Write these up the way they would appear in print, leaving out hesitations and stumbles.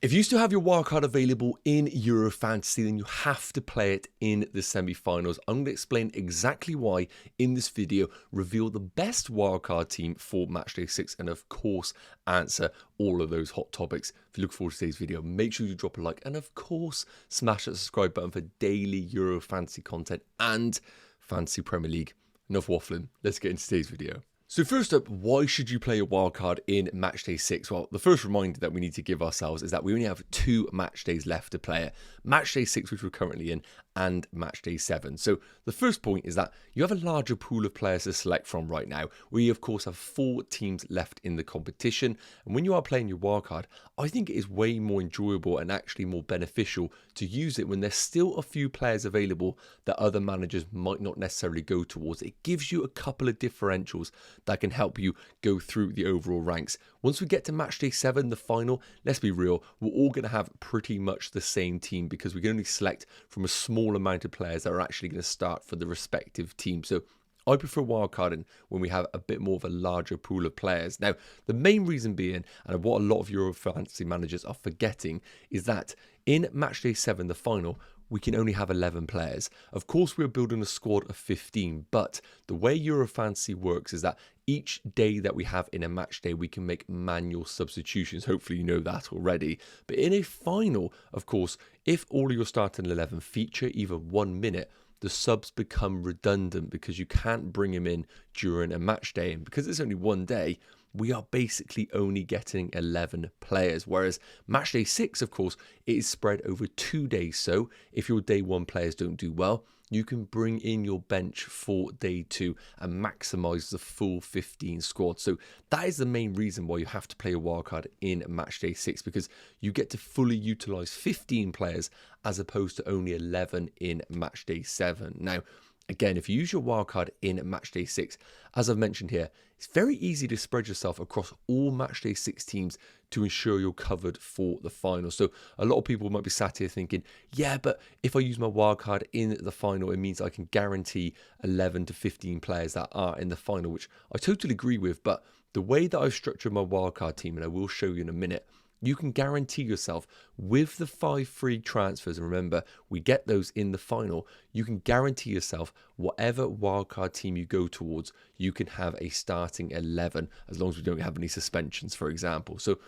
If you still have your wildcard available in Euro Fantasy, then you have to play it in the semi-finals. I'm going to explain exactly why in this video, reveal the best wildcard team for matchday 6, and of course, answer all of those hot topics. If you look forward to today's video, make sure you drop a like, and of course, smash that subscribe button for daily Euro Fantasy content and Fantasy Premier League. Enough waffling, let's get into today's video. So first up, why should you play a wildcard in matchday 6? Well, the first reminder that we need to give ourselves is that we only have 2 match days left to play it. Matchday 6, which we're currently in, and matchday 7. So the first point is that you have a larger pool of players to select from right now. We of course have 4 teams left in the competition, and when you are playing your wildcard, I think it is way more enjoyable and actually more beneficial to use it when there's still a few players available that other managers might not necessarily go towards. It gives you a couple of differentials that can help you go through the overall ranks. Once we get to matchday 7, the final, let's be real, we're all going to have pretty much the same team because we can only select from a small amount of players that are actually going to start for the respective team. So I prefer wildcarding when we have a bit more of a larger pool of players. Now, the main reason being, and what a lot of Euro Fantasy managers are forgetting, is that in matchday 7, the final, we can only have 11 players. Of course, we're building a squad of 15, but the way Euro Fantasy works is that each day that we have in a match day, we can make manual substitutions. Hopefully you know that already. But in a final, of course, if all of your starting 11 feature either 1 minute, the subs become redundant because you can't bring him in during a match day. And because it's only 1 day, we are basically only getting 11 players. Whereas matchday 6, of course, it is spread over 2 days. So if your day 1 players don't do well, you can bring in your bench for day 2 and maximize the full 15 squad. So that is the main reason why you have to play a wildcard in matchday 6, because you get to fully utilize 15 players as opposed to only 11 in matchday 7. Now, again, if you use your wildcard in matchday 6, as I've mentioned here, it's very easy to spread yourself across all matchday 6 teams to ensure you're covered for the final. So a lot of people might be sat here thinking, yeah, but if I use my wildcard in the final, it means I can guarantee 11 to 15 players that are in the final, which I totally agree with. But the way that I've structured my wildcard team, and I will show you in a minute, you can guarantee yourself with the 5 free transfers, and remember, we get those in the final, you can guarantee yourself whatever wildcard team you go towards, you can have a starting 11, as long as we don't have any suspensions, for example. So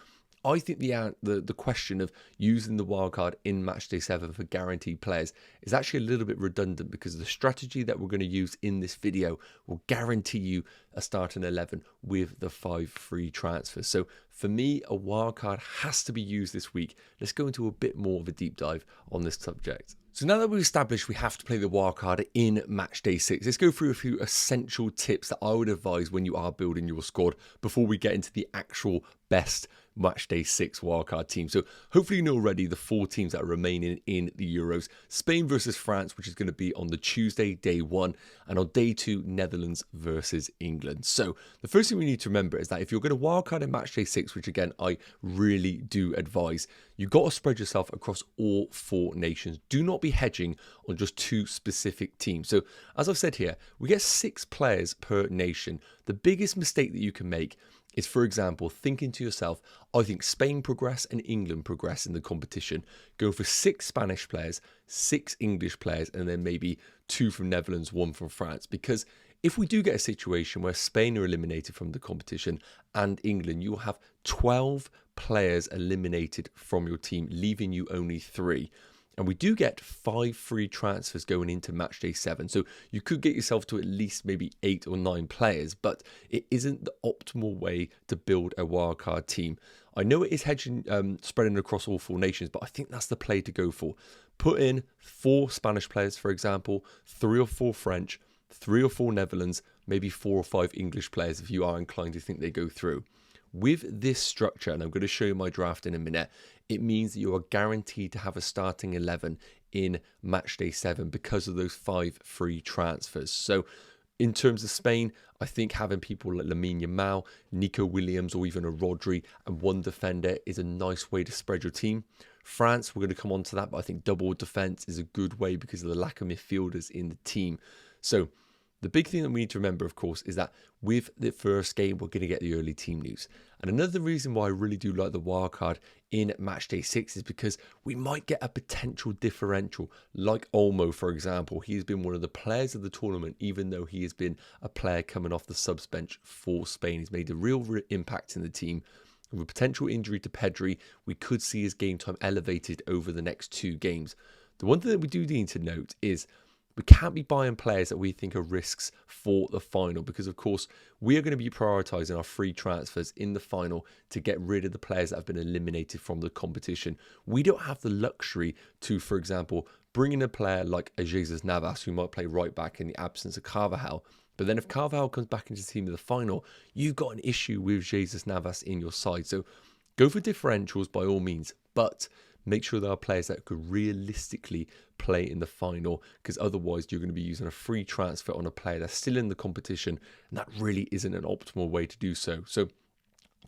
I think the question of using the wildcard in matchday 7 for guaranteed players is actually a little bit redundant, because the strategy that we're going to use in this video will guarantee you a starting 11 with the 5 free transfers. So for me, a wildcard has to be used this week. Let's go into a bit more of a deep dive on this subject. So now that we've established we have to play the wildcard in matchday 6, let's go through a few essential tips that I would advise when you are building your squad before we get into the actual best matchday 6 wildcard team. So hopefully you know already the 4 teams that are remaining in the Euros. Spain versus France, which is going to be on the Tuesday, day 1, and on day 2, Netherlands versus England. So the first thing we need to remember is that if you're going to wildcard in matchday 6, which again I really do advise, you've got to spread yourself across all 4 nations. Do not be hedging on just 2 specific teams. So as I've said here, we get 6 players per nation. The biggest mistake that you can make is, for example, thinking to yourself, I think Spain progress and England progress in the competition. Go for 6 Spanish players, 6 English players, and then maybe 2 from Netherlands, 1 from France. Because if we do get a situation where Spain are eliminated from the competition and England, you will have 12 players eliminated from your team, leaving you only 3. And we do get 5 free transfers going into matchday 7. So you could get yourself to at least maybe 8 or 9 players, but it isn't the optimal way to build a wildcard team. I know it is hedging, spreading across all 4 nations, but I think that's the play to go for. Put in 4 Spanish players, for example, 3 or 4 French, 3 or 4 Netherlands, maybe 4 or 5 English players if you are inclined to think they go through. With this structure, and I'm going to show you my draft in a minute, it means that you are guaranteed to have a starting 11 in matchday 7 because of those 5 free transfers. So in terms of Spain, I think having people like Lamine Yamal, Nico Williams, or even a Rodri and 1 defender is a nice way to spread your team. France, we're going to come on to that, but I think double defense is a good way because of the lack of midfielders in the team. So The big thing that we need to remember, of course, is that with the first game, we're going to get the early team news. And another reason why I really do like the wildcard in matchday 6 is because we might get a potential differential, like Olmo, for example. He has been one of the players of the tournament, even though he has been a player coming off the subs bench for Spain. He's made a real impact in the team. With a potential injury to Pedri, we could see his game time elevated over the next 2 games. The one thing that we do need to note is we can't be buying players that we think are risks for the final, because of course we are going to be prioritising our free transfers in the final to get rid of the players that have been eliminated from the competition. We don't have the luxury to, for example, bring in a player like a Jesus Navas who might play right back in the absence of Carvajal. But then if Carvajal comes back into the team in the final, you've got an issue with Jesus Navas in your side. So go for differentials by all means, but make sure there are players that could realistically play in the final, because otherwise you're going to be using a free transfer on a player that's still in the competition, and that really isn't an optimal way to do so. So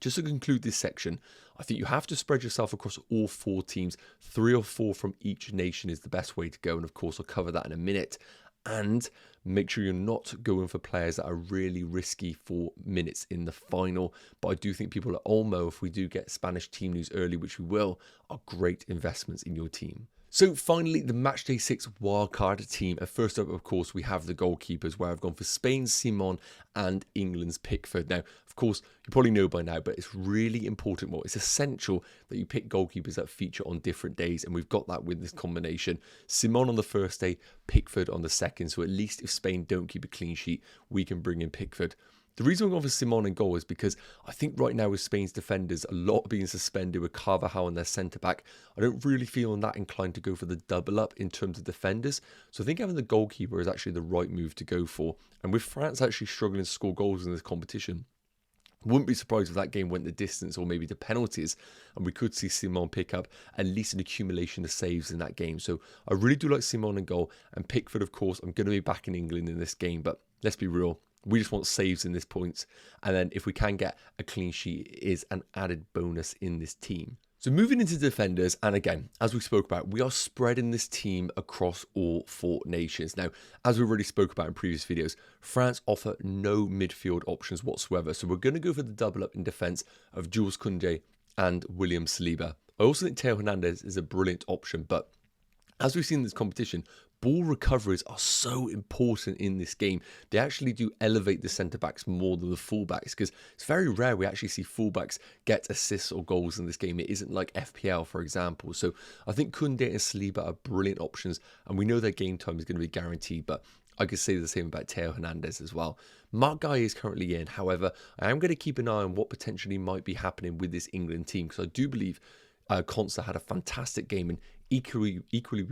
just to conclude this section, I think you have to spread yourself across all 4 teams. 3 or 4 from each nation is the best way to go, and of course I'll cover that in a minute. And make sure you're not going for players that are really risky for minutes in the final. But I do think people like Olmo, if we do get Spanish team news early, which we will, are great investments in your team. So finally, the matchday 6 wildcard team. And first up, of course, we have the goalkeepers, where I've gone for Spain's Simon and England's Pickford. Now, of course, you probably know by now, but it's really important. Well, it's essential that you pick goalkeepers that feature on different days. And we've got that with this combination. Simon on the first day, Pickford on the second. So at least if Spain don't keep a clean sheet, we can bring in Pickford. The reason I'm going for Simon in goal is because I think right now with Spain's defenders, a lot being suspended with Carvajal and their centre-back, I don't really feel that inclined to go for the double-up in terms of defenders. So I think having the goalkeeper is actually the right move to go for. And with France actually struggling to score goals in this competition, wouldn't be surprised if that game went the distance or maybe to penalties, and we could see Simon pick up at least an accumulation of saves in that game. So I really do like Simon in goal, and Pickford, of course, I'm going to be back in England in this game, but let's be real. We just want saves in this points. And then if we can get a clean sheet, it is an added bonus in this team. So moving into defenders, and again, as we spoke about, we are spreading this team across all 4 nations. Now, as we already spoke about in previous videos, France offer no midfield options whatsoever. So we're going to go for the double up in defence of Jules Koundé and William Saliba. I also think Theo Hernandez is a brilliant option, but as we've seen in this competition, ball recoveries are so important in this game. They actually do elevate the centre-backs more than the full-backs, because it's very rare we actually see full-backs get assists or goals in this game. It isn't like FPL, for example. So I think Koundé and Saliba are brilliant options, and we know their game time is going to be guaranteed, but I could say the same about Theo Hernandez as well. Mark Guy is currently in. However, I am going to keep an eye on what potentially might be happening with this England team, because I do believe Consta had a fantastic game and equally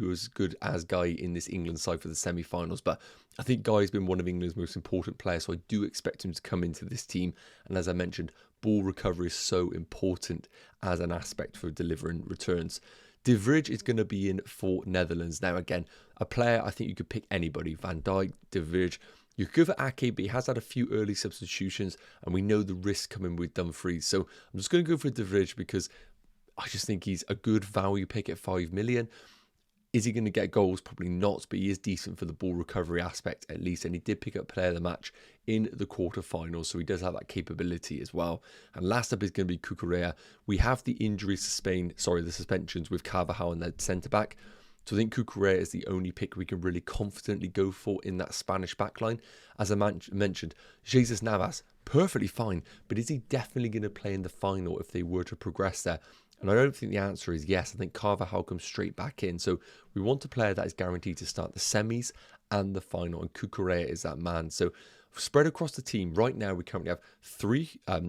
was good as Guy in this England side for the semi-finals. But I think Guy has been one of England's most important players, so I do expect him to come into this team. And as I mentioned, ball recovery is so important as an aspect for delivering returns. De Vrij is going to be in for Netherlands. Now, again, a player, I think you could pick anybody. Van Dijk, De Vrij. You could go for Ake, but he has had a few early substitutions, and we know the risk coming with Dumfries. So I'm just going to go for De Vrij because I just think he's a good value pick at 5 million. Is he going to get goals? Probably not, but he is decent for the ball recovery aspect at least. And he did pick up player of the match in the quarterfinals, so he does have that capability as well. And last up is going to be Cucurella. We have the injuries to Spain, the suspensions with Carvajal and their centre-back. So I think Cucurella is the only pick we can really confidently go for in that Spanish backline. As I mentioned, Jesus Navas, perfectly fine, but is he definitely going to play in the final if they were to progress there? And I don't think the answer is yes. I think Carvajal comes straight back in. So we want a player that is guaranteed to start the semis and the final. And Cucurella is that man. So spread across the team, right now we currently have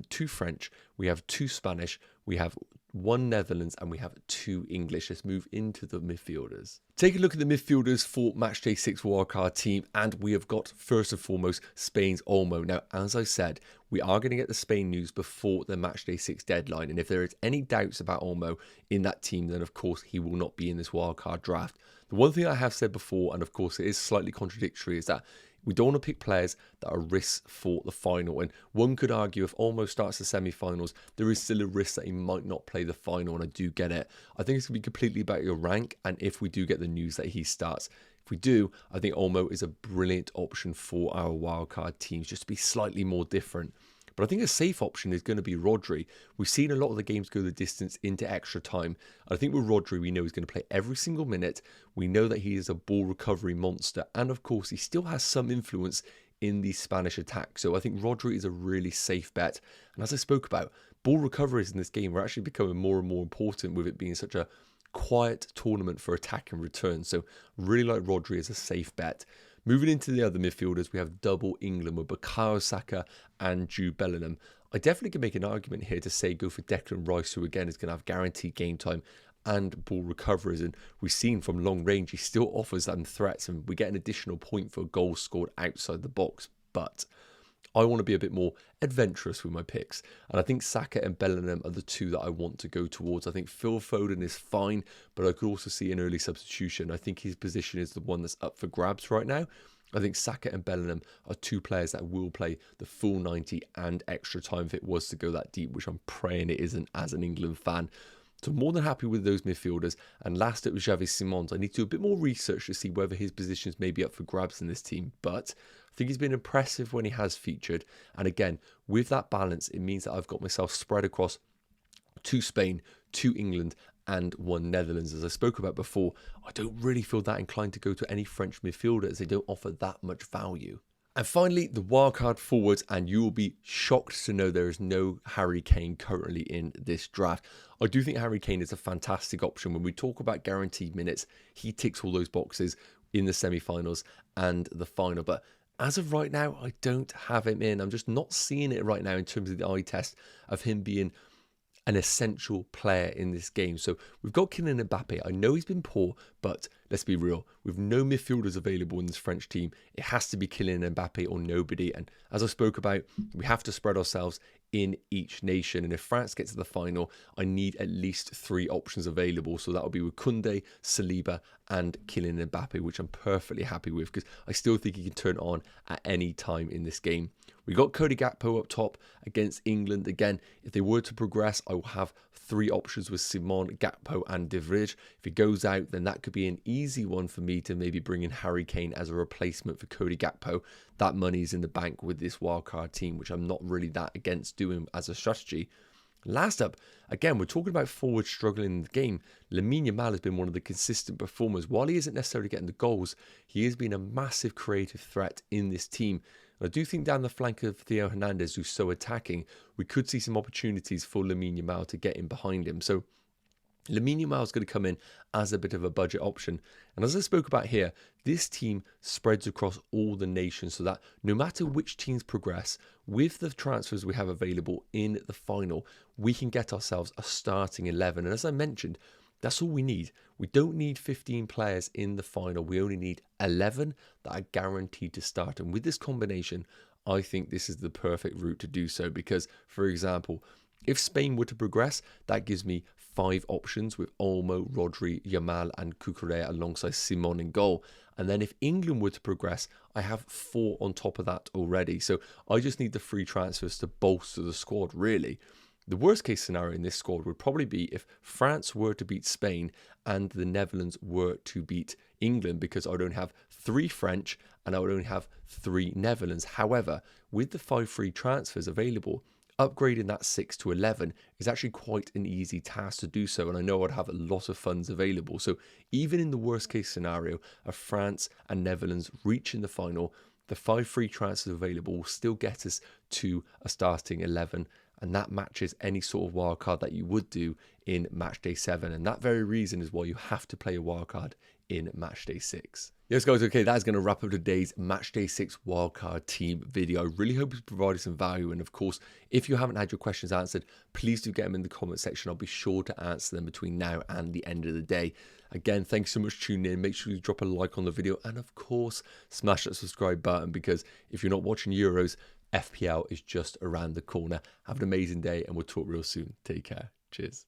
2 French, we have 2 Spanish, we have 1 Netherlands, and we have 2 English. Let's move into the midfielders. Take a look at the midfielders for Matchday 6 wildcard team, and we have got, first and foremost, Spain's Olmo. Now, as I said, we are going to get the Spain news before the Matchday 6 deadline, and if there is any doubts about Olmo in that team, then of course he will not be in this wildcard draft. The one thing I have said before, and of course it is slightly contradictory, is that we don't want to pick players that are risks for the final. And one could argue if Olmo starts the semi-finals, there is still a risk that he might not play the final, and I do get it. I think it's going to be completely about your rank, and if we do get the news that he starts. If we do, I think Olmo is a brilliant option for our wildcard teams, just to be slightly more different. But I think a safe option is going to be Rodri. We've seen a lot of the games go the distance into extra time. I think with Rodri, we know he's going to play every single minute. We know that he is a ball recovery monster. And of course, he still has some influence in the Spanish attack. So I think Rodri is a really safe bet. And as I spoke about, ball recoveries in this game are actually becoming more and more important with it being such a quiet tournament for attack and return. So really like Rodri as a safe bet. Moving into the other midfielders, we have double England with Bukayo Saka and Jude Bellingham. I definitely can make an argument here to say go for Declan Rice, who again is going to have guaranteed game time and ball recoveries. And we've seen from long range, he still offers them threats, and we get an additional point for goals scored outside the box. But I want to be a bit more adventurous with my picks. And I think Saka and Bellingham are the two that I want to go towards. I think Phil Foden is fine, but I could also see an early substitution. I think his position is the one that's up for grabs right now. I think Saka and Bellingham are two players that will play the full 90 and extra time if it was to go that deep, which I'm praying it isn't as an England fan. So more than happy with those midfielders. And last up was Xavi Simons. I need to do a bit more research to see whether his positions may be up for grabs in this team. But I think he's been impressive when he has featured. And again, with that balance, it means that I've got myself spread across 2 Spain, 2 England, and 1 Netherlands. As I spoke about before, I don't really feel that inclined to go to any French midfielders. They don't offer that much value. And finally, the wildcard forwards, and you will be shocked to know there is no Harry Kane currently in this draft. I do think Harry Kane is a fantastic option. When we talk about guaranteed minutes, he ticks all those boxes in the semi-finals and the final. But as of right now, I don't have him in. I'm just not seeing it right now in terms of the eye test of him being an essential player in this game. So we've got Kylian Mbappe. I know he's been poor, but let's be real. With no midfielders available in this French team, it has to be Kylian Mbappe or nobody. And as I spoke about, we have to spread ourselves in each nation. And if France gets to the final, I need at least 3 options available. So that will be with Koundé, Saliba, and Kylian Mbappe, which I'm perfectly happy with because I still think he can turn on at any time in this game. We got Cody Gakpo up top against England. Again, if they were to progress, I will have 3 options with Simon, Gakpo, and De Vrij. If he goes out, then that could be an easy one for me to maybe bring in Harry Kane as a replacement for Cody Gakpo. That money's in the bank with this wildcard team, which I'm not really that against doing as a strategy. Last up, again, we're talking about forwards struggling in the game. Lamine Yamal has been one of the consistent performers. While he isn't necessarily getting the goals, he has been a massive creative threat in this team. I do think down the flank of Theo Hernandez, who's so attacking, we could see some opportunities for Lamine Yamal to get in behind him. So Lamine Yamal is going to come in as a bit of a budget option. And as I spoke about here, this team spreads across all the nations so that no matter which teams progress, with the transfers we have available in the final, we can get ourselves a starting 11. And as I mentioned, that's all we need. We don't need 15 players in the final. We only need 11 that are guaranteed to start. And with this combination, I think this is the perfect route to do so. Because, for example, if Spain were to progress, that gives me 5 options with Olmo, Rodri, Yamal, and Cucurella alongside Simon in goal. And then if England were to progress, I have 4 on top of that already. So I just need the free transfers to bolster the squad, really. The worst case scenario in this squad would probably be if France were to beat Spain and the Netherlands were to beat England, because I would only have 3 French and I would only have 3 Netherlands. However, with the 5 free transfers available, upgrading that 6 to 11 is actually quite an easy task to do so, and I know I'd have a lot of funds available. So even in the worst case scenario of France and Netherlands reaching the final, the 5 free transfers available will still get us to a starting 11, and that matches any sort of wildcard that you would do in match day 7. And that very reason is why you have to play a wildcard in match day 6. Yes, guys, okay, that is going to wrap up today's match day 6 wildcard team video. I really hope it's provided some value. And of course, if you haven't had your questions answered, please do get them in the comment section. I'll be sure to answer them between now and the end of the day. Again, thanks so much for tuning in. Make sure you drop a like on the video. And of course, smash that subscribe button, because if you're not watching Euros, FPL is just around the corner. Have an amazing day, and we'll talk real soon. Take care. Cheers.